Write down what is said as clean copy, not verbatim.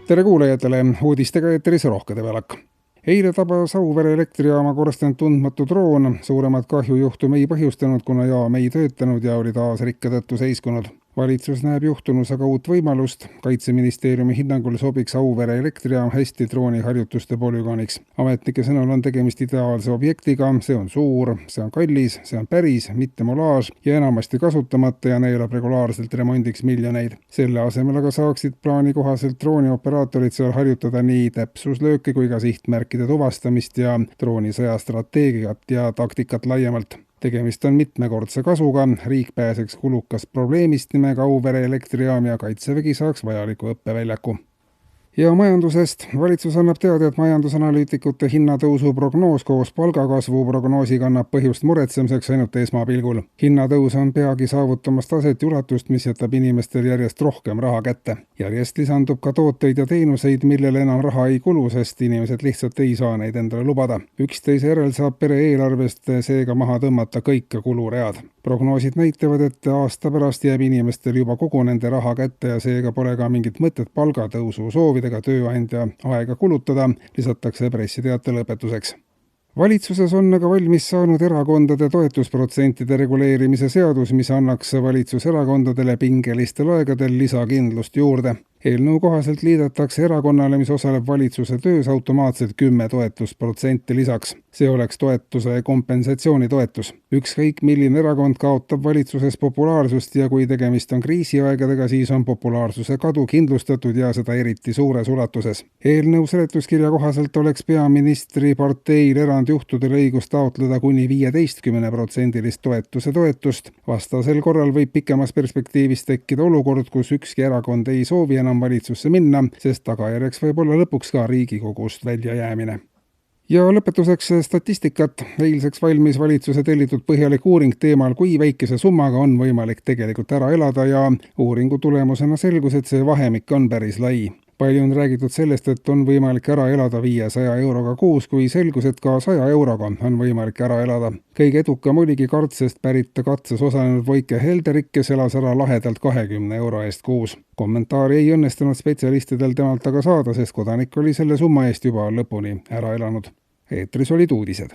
Tere kuulajatele, uudistega eetris Rohkede Välak. Eile tabas Auvere elektrijaama korstend tundmatu droon. Suuremat kahjujuhtum ei põhjustanud, kuna jaam ei töötanud ja oli taas rikke tõttu seiskunud. Valitsus näeb juhtunus aga uut võimalust. Kaitseministeeriumi hinnangul sobiks Auvere elektrijaam hästi drooniharjutuste polügooniks. Ametnike sõnul on tegemist ideaalse objektiga, see on suur, see on kallis, see on päris, mitte molaaž ja enamasti kasutamata ja neelab regulaarselt remondiks miljoneid. Selle asemel aga saaksid plaani kohaselt droonioperaatorid seal harjutada nii täpsuslööke kui ka sihtmärkide tuvastamist ja droonisõja strateegiat ja taktikat laiemalt. Tegemist on mitmekordse kasuga, riik pääseks kulukast probleemist nimega Auvere elektrijaam ja Kaitsevägi saaks vajaliku õppeväljaku. Ja majandusest. Valitsus annab teada, et majandusanalüütikute hinnatõusu prognoos koos palgakasvu prognoosiga annab põhjust muretsemiseks ainult esmapilgul. Hinnatõus on peagi saavutamas taset ja ulatust, mis jätab inimestel järjest rohkem raha kätte. Järjest lisandub ka tooteid ja teenuseid, millele enam raha ei kulu, sest inimesed lihtsalt ei saa neid endale lubada. Üksteise järel saab pere eelarvest seega maha tõmmata kõik kuluread. Prognoosid näitavad, et aasta pärast jääb inimestel juba kogu nende raha kätte ja seega pole ka mingit mõtet palgatõusu soovidega tööandja aega kulutada, lisatakse pressiteate lõpetuseks. Valitsuses on aga valmis saanud erakondade toetusprotsentide reguleerimise seadus, mis annaks valitsuserakondadele pingelistel aegadel lisakindlust juurde. Eelnõu kohaselt liidetakse erakonnale, mis osaleb valitsuse töös, automaatselt 10 toetusprotsenti lisaks. See oleks toetuse kompensatsioonitoetus. Ükskõik milline erakond kaotab valitsuses populaarsust ja kui tegemist on kriisiaegadega, siis on populaarsuse kadu kindlustatud ja seda eriti suures ulatuses. Eelnõu seletuskirja kohaselt oleks peaministri parteil erandjuhtudel õigus taotleda kuni 15% toetust. Vastasel korral võib pikemas perspektiivis tekkida olukord, kus ükski erakond ei soovi enam valitsusse minna, sest tagajärjeks võib olla lõpuks ka Riigikogust väljajäämine. Ja lõpetuseks statistikat. Eilseks valmis valitsuse tellitud põhjalik uuring teemal, kui väikese summaga on võimalik tegelikult ära elada ja uuringu tulemusena selgus, et see vahemik on päris lai. Palju on räägitud sellest, et on võimalik ära elada 500 euroga kuus, kui selgus, et ka 100 euroga on võimalik ära elada. Kõige edukam oligi Kartsest pärit katses osalenud Voike Helderik, kes elas ära lahedalt 20 euro eest kuus. Kommentaari ei õnnestunud spetsialistidel temalt aga saada, sest kodanik oli selle summa eest juba lõpuni ära elanud. Eetris olid uudised.